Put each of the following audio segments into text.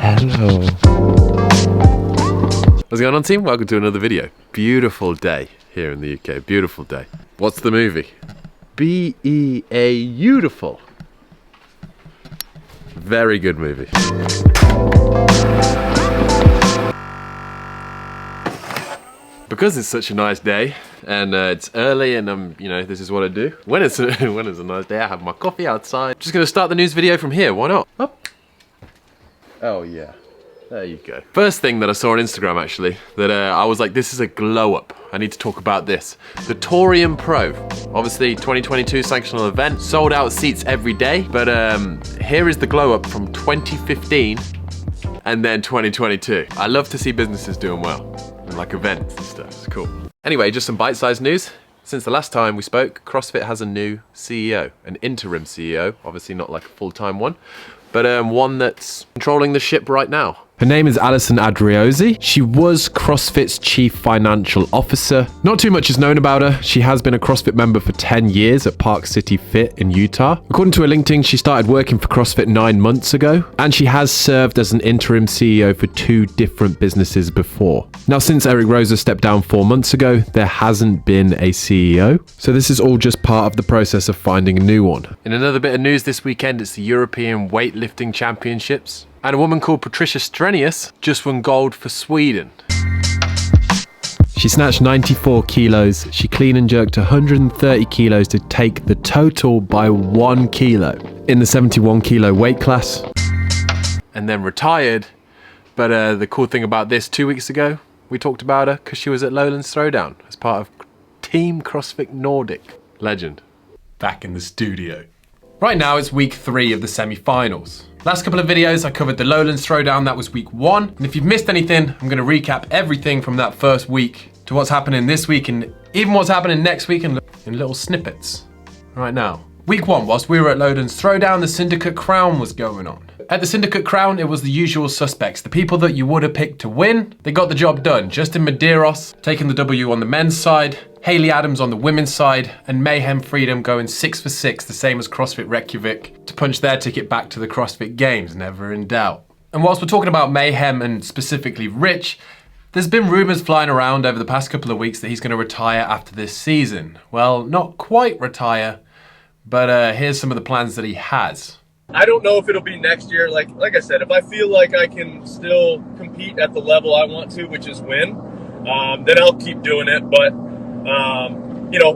Hello. What's going on, team? Welcome to another video. Beautiful day here in the UK. Beautiful day. What's the movie? Beautiful. Very good movie. Because it's such a nice day and it's early and this is what I do. When it's a nice day, I have my coffee outside. Just gonna start the news video from here. Why not? Up. Oh yeah. There you go. First thing that I saw on Instagram, actually, that I was like, this is a glow up. I need to talk about this. The Torium Pro. Obviously, 2022 sanctional event. Sold out seats every day. But here is the glow up from 2015 and then 2022. I love to see businesses doing well. And like events and stuff. It's cool. Anyway, just some bite-sized news. Since the last time we spoke, CrossFit has a new CEO. An interim CEO. Obviously not like a full-time one. But one that's controlling the ship right now. Her name is Alison Adriozzi. She was CrossFit's Chief Financial Officer. Not too much is known about her. She has been a CrossFit member for 10 years at Park City Fit in Utah. According to her LinkedIn, she started working for CrossFit 9 months ago, and she has served as an interim CEO for 2 different businesses before. Now, since Eric Roza stepped down 4 months ago, there hasn't been a CEO. So this is all just part of the process of finding a new one. In another bit of news this weekend, it's the European Weightlifting Championships. And a woman called Patricia Strenius just won gold for Sweden. She snatched 94 kilos. She clean and jerked 130 kilos to take the total by 1 kilo in the 71 kilo weight class. And then retired. But the cool thing about this, 2 weeks ago, we talked about her because she was at Lowlands Throwdown as part of Team CrossFit Nordic. Legend. Back in the studio. Right now it's week 3 of the semi-finals. Last couple of videos I covered the Lowlands Throwdown, that was week 1. And if you've missed anything, I'm gonna recap everything from that first week to what's happening this week and even what's happening next week in little snippets. Right now. Week 1, whilst we were at Lowlands Throwdown, the Syndicate Crown was going on. At the Syndicate Crown, it was the usual suspects. The people that you would have picked to win, they got the job done. Justin Medeiros taking the W on the men's side, Haley Adams on the women's side, and Mayhem Freedom going 6 for 6, the same as CrossFit Reykjavik, to punch their ticket back to the CrossFit Games, never in doubt. And whilst we're talking about Mayhem and specifically Rich, there's been rumors flying around over the past couple of weeks that he's gonna retire after this season. Well, not quite retire, but here's some of the plans that he has. I don't know if it'll be next year. Like I said, if I feel like I can still compete at the level I want to, which is win, then I'll keep doing it. But,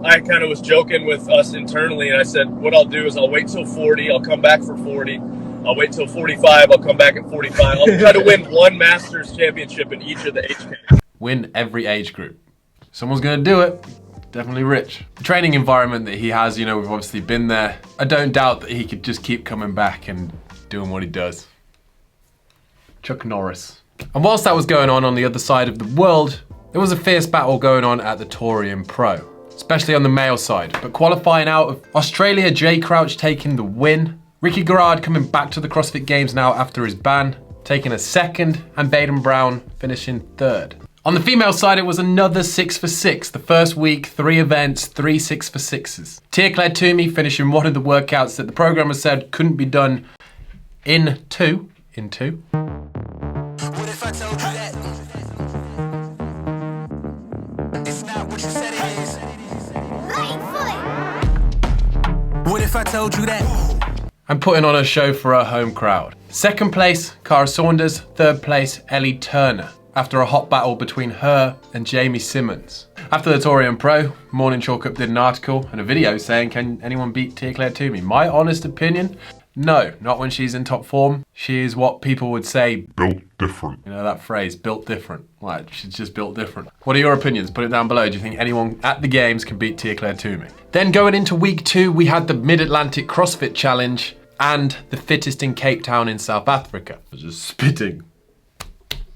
I kind of was joking with us internally, and I said, what I'll do is I'll wait till 40, I'll come back for 40. I'll wait till 45, I'll come back at 45. I'll try to win 1 Masters championship in each of the age categories. Win every age group. Someone's gonna do it. Definitely Rich. The training environment that he has, we've obviously been there. I don't doubt that he could just keep coming back and doing what he does. Chuck Norris. And whilst that was going on the other side of the world, there was a fierce battle going on at the Torium Pro, especially on the male side. But qualifying out of Australia, Jay Crouch taking the win. Ricky Garrard coming back to the CrossFit Games now after his ban, taking a 2nd, and Baden Brown finishing 3rd. On the female side, it was another 6 for 6. The first week, 3 events, 3 6 for 6s. Tia Claire Toomey finishing one of the workouts that the programmer said couldn't be done in two. What if I told you that? It's not what you said it is. What if I told you that? And putting on a show for her home crowd. 2nd place, Cara Saunders. 3rd place, Ellie Turner, after a hot battle between her and Jamie Simmons. After the Torium Pro, Morning Chalk Up did an article and a video saying, can anyone beat Tia Claire Toomey? My honest opinion, no, not when she's in top form. She is what people would say, built different. You know that phrase, built different. Like, she's just built different. What are your opinions? Put it down below. Do you think anyone at the games can beat Tia Claire Toomey? Then going into week 2, we had the Mid-Atlantic CrossFit Challenge and the Fittest in Cape Town in South Africa. I was just spitting.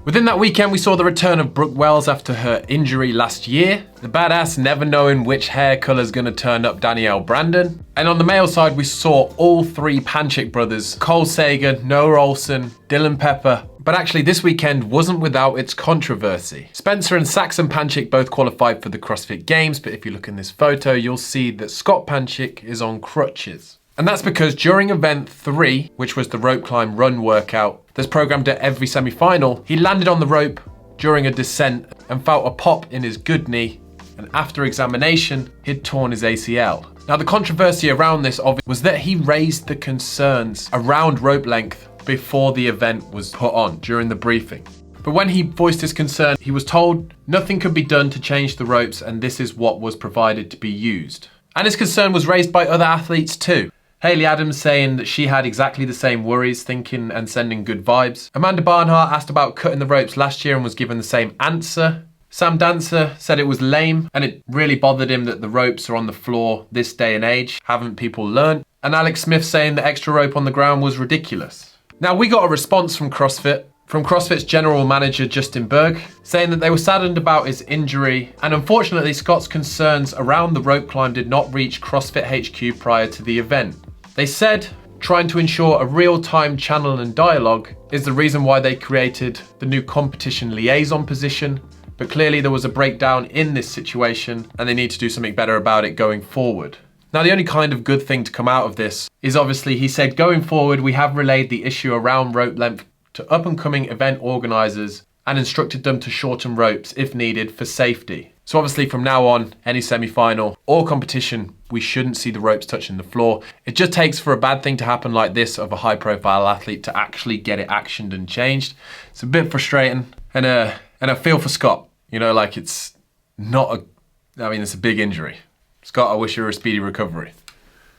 Within that weekend, we saw the return of Brooke Wells after her injury last year. The badass never knowing which hair color's gonna turn up Danielle Brandon. And on the male side, we saw all 3 Panchik brothers, Cole Sagan, Noah Olsen, Dylan Pepper. But actually this weekend wasn't without its controversy. Spencer and Saxon Panchik both qualified for the CrossFit Games, but if you look in this photo, you'll see that Scott Panchik is on crutches. And that's because during event 3, which was the rope climb run workout that's programmed at every semi-final, he landed on the rope during a descent and felt a pop in his good knee, and after examination, he'd torn his ACL. Now the controversy around this was that he raised the concerns around rope length before the event was put on during the briefing. But when he voiced his concern, he was told nothing could be done to change the ropes and this is what was provided to be used. And his concern was raised by other athletes too. Hayley Adams saying that she had exactly the same worries, thinking and sending good vibes. Amanda Barnhart asked about cutting the ropes last year and was given the same answer. Sam Dancer said it was lame and it really bothered him that the ropes are on the floor this day and age. Haven't people learned? And Alex Smith saying the extra rope on the ground was ridiculous. Now we got a response from CrossFit's general manager Justin Berg, saying that they were saddened about his injury and unfortunately Scott's concerns around the rope climb did not reach CrossFit HQ prior to the event. They said trying to ensure a real-time channel and dialogue is the reason why they created the new competition liaison position, but clearly there was a breakdown in this situation and they need to do something better about it going forward. Now the only kind of good thing to come out of this is obviously he said going forward we have relayed the issue around rope length to up-and-coming event organisers and instructed them to shorten ropes if needed for safety. So obviously from now on, any semi-final or competition, we shouldn't see the ropes touching the floor. It just takes for a bad thing to happen like this of a high-profile athlete to actually get it actioned and changed. It's a bit frustrating, and I feel for Scott. You know, like it's a big injury. Scott, I wish you a speedy recovery.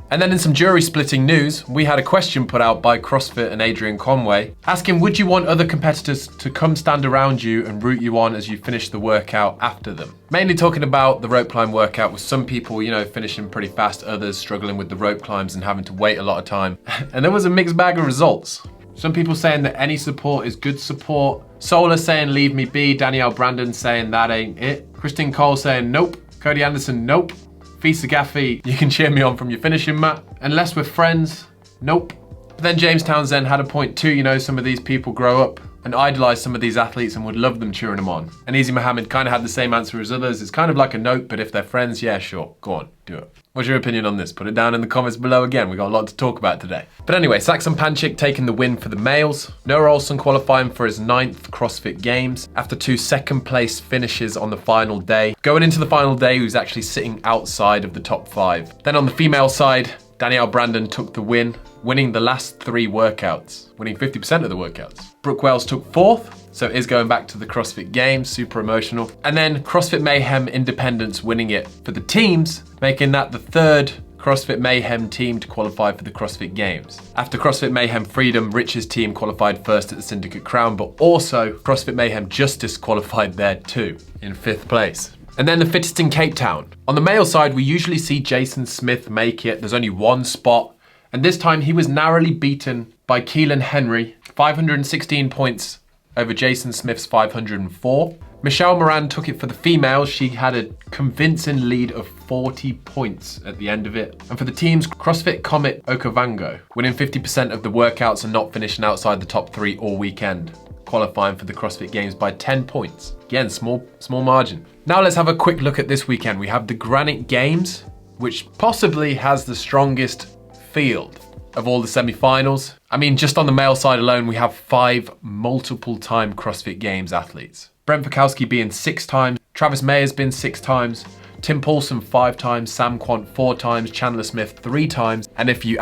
And then in some jury splitting news, we had a question put out by CrossFit and Adrian Conway asking, would you want other competitors to come stand around you and root you on as you finish the workout after them? Mainly talking about the rope climb workout with some people, you know, finishing pretty fast, others struggling with the rope climbs and having to wait a lot of time. And there was a mixed bag of results. Some people saying that any support is good support. Solar saying leave me be. Danielle Brandon saying that ain't it. Christine Cole saying nope. Cody Anderson, nope. Fisa Gaffey, you can cheer me on from your finishing mat. Unless we're friends, nope. But then James Townsend had a point too, you know, some of these people grow up and idolize some of these athletes and would love them cheering them on. And Easy Mohammed kind of had the same answer as others. It's kind of like a note, but if they're friends, yeah, sure, go on, do it. What's your opinion on this? Put it down in the comments below again. We got a lot to talk about today. But anyway, Saxon Panchik taking the win for the males. Noah Olsen qualifying for his 9th CrossFit Games after 2 second place finishes on the final day. Going into the final day, he was actually sitting outside of the top 5. Then on the female side, Danielle Brandon took the win, winning the last 3 workouts, winning 50% of the workouts. Brooke Wells took 4th, so is going back to the CrossFit Games, super emotional. And then CrossFit Mayhem Independence winning it for the teams, making that the 3rd CrossFit Mayhem team to qualify for the CrossFit Games. After CrossFit Mayhem Freedom, Rich's team qualified first at the Syndicate Crown, but also CrossFit Mayhem Justice qualified there too, in 5th place. And then the fittest in Cape Town. On the male side, we usually see Jason Smith make it. There's only 1 spot. And this time he was narrowly beaten by Keelan Henry, 516 points over Jason Smith's 504. Michelle Moran took it for the females. She had a convincing lead of 40 points at the end of it. And for the teams, CrossFit Comet Okavango, winning 50% of the workouts and not finishing outside the top 3 all weekend, qualifying for the CrossFit Games by 10 points. Again, small margin. Now let's have a quick look at this weekend. We have the Granite Games, which possibly has the strongest field of all the semi-finals. I mean, just on the male side alone, we have 5 multiple-time CrossFit Games athletes. Brent Fikowski being 6 times, Travis Mayer's been 6 times, Tim Paulson 5 times, Sam Quant 4 times, Chandler Smith 3 times, and if you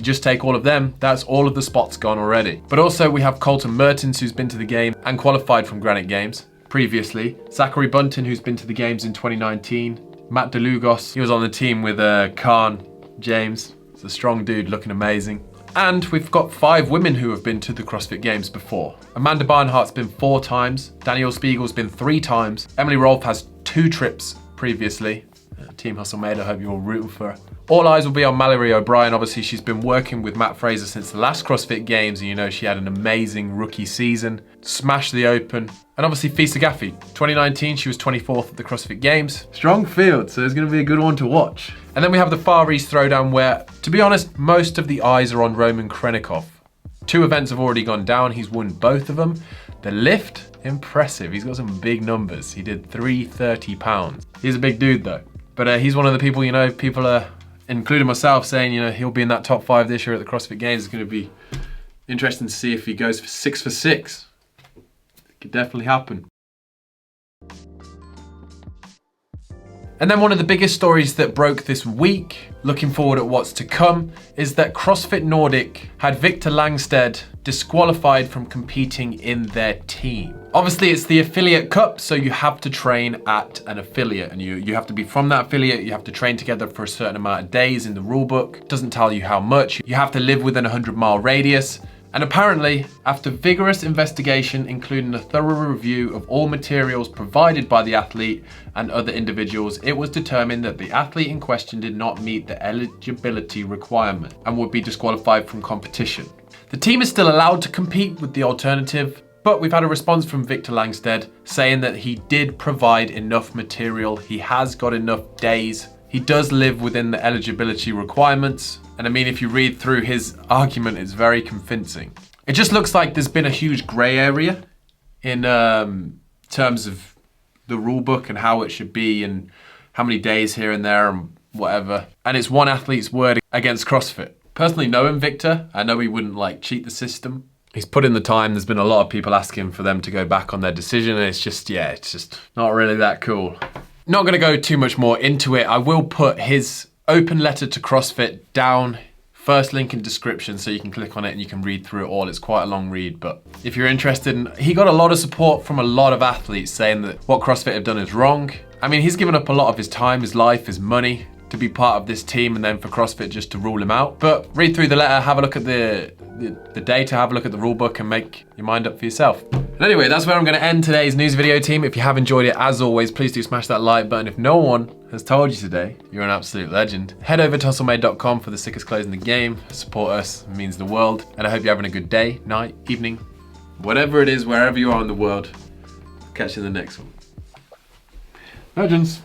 just take all of them, that's all of the spots gone already. But also we have Colton Mertens, who's been to the game and qualified from Granite Games previously, Zachary Bunton, who's been to the games in 2019, Matt DeLugos, he was on the team with Khan James. He's a strong dude, looking amazing. And we've got 5 women who have been to the CrossFit Games before. Amanda Barnhart's been 4 times, Danielle Spiegel's been 3 times, Emily Rolfe has 2 trips previously. Team Hustle Made, I hope you're all rooting for her. All eyes will be on Mallory O'Brien. Obviously, she's been working with Matt Fraser since the last CrossFit Games, and you know she had an amazing rookie season, smashed the open. And obviously, Fisa Gaffey. 2019, she was 24th at the CrossFit Games. Strong field, so it's going to be a good one to watch. And then we have the Far East Throwdown where, to be honest, most of the eyes are on Roman Krenikov. 2 events have already gone down. He's won both of them. The lift, impressive. He's got some big numbers. He did 330 pounds. He's a big dude though. But he's one of the people, you know, people are, including myself, saying, you know, he'll be in that top 5 this year at the CrossFit Games. It's going to be Interesting to see if he goes for 6 for 6. Could definitely happen. And then one of the biggest stories that broke this week, looking forward at what's to come, is that CrossFit Nordic had Victor Langstedt disqualified from competing in their team. Obviously it's the affiliate cup, so you have to train at an affiliate and you have to be from that affiliate, you have to train together for a certain amount of days in the rule book. It doesn't tell you how much. You have to live within a 100-mile radius. And apparently, after vigorous investigation, including a thorough review of all materials provided by the athlete and other individuals, it was determined that the athlete in question did not meet the eligibility requirement and would be disqualified from competition. The team is still allowed to compete with the alternative, but we've had a response from Victor Langstedt saying that he did provide enough material, he has got enough days, he does live within the eligibility requirements. And I mean, if you read through his argument, it's very convincing. It just looks like there's been a huge gray area in terms of the rule book and how it should be and how many days here and there and whatever. And it's one athlete's word against CrossFit. Personally, knowing Victor, I know he wouldn't like cheat the system. He's put in the time. There's been a lot of people asking for them to go back on their decision. And it's just not really that cool. Not gonna go too much more into it. I will put his open letter to CrossFit down, first link in description, so you can click on it and you can read through it all. It's quite a long read, but if you're interested, he got a lot of support from a lot of athletes saying that what CrossFit have done is wrong. I mean, he's given up a lot of his time, his life, his money to be part of this team and then for CrossFit just to rule him out. But read through the letter, have a look at the data, have a look at the rule book and make your mind up for yourself. And anyway, that's where I'm gonna end today's news video, team. If you have enjoyed it, as always, please do smash that like button. If no one has told you today, you're an absolute legend. Head over to hustlemade.com for the sickest clothes in the game. Support us, it means the world. And I hope you're having a good day, night, evening, whatever it is, wherever you are in the world. Catch you in the next one. Legends.